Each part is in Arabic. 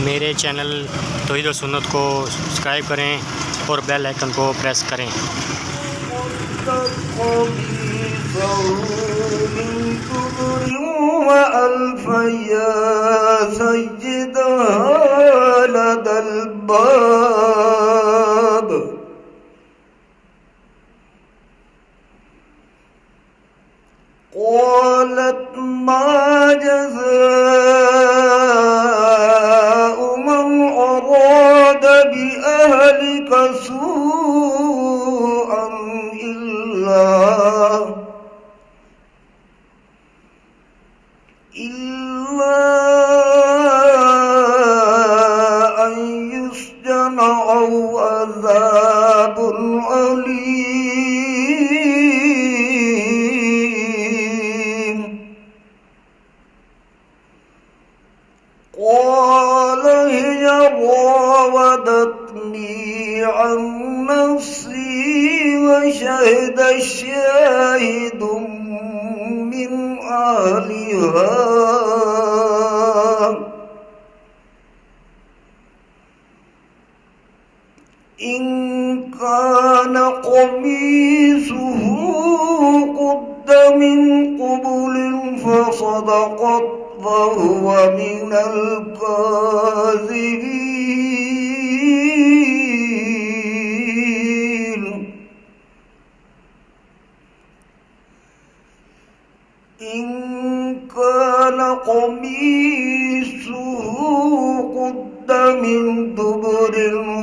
मेरे चैनल तौहीद व सुन्नत को सब्सक्राइब करें और बेल आइकन को प्रेस करें। قالت ما جزاء من أراد بأهلك سوءا إلا أن يسجن أو عذاب أليم. قال هي راودتني عن نفسي وشهد شاهد من أهلها إن كان قميصه قد من قبل فصدقت فهو من الكاذبين. إن كان قميصه قد من دبر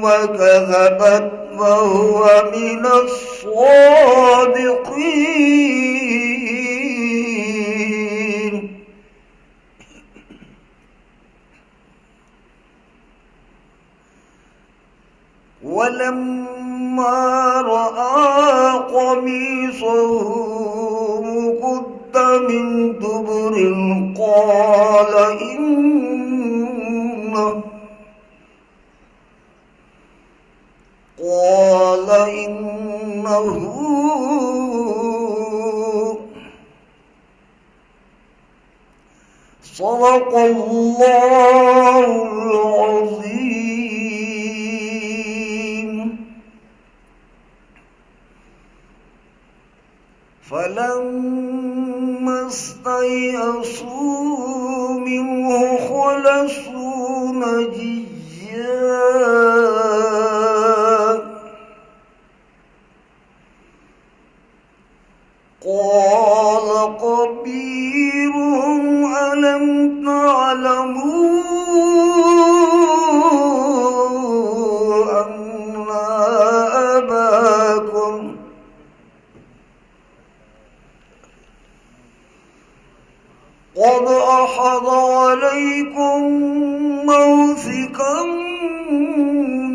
وكذبت فهو من الصادقين. ولما رأى قميصه قد من دبر قال إنه صدق الله العظيم. فلما استيئسوا منه خلصوا نجيا قال قبيرهم ألم تعلموا أن أباكم قد أحض عليكم موثقا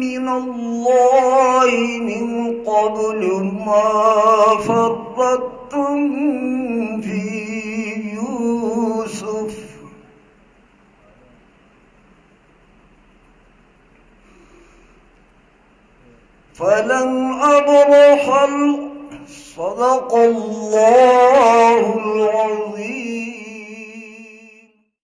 من الله من قبل ما فرطتم في يوسف فلن أبرح صدق الله العظيم.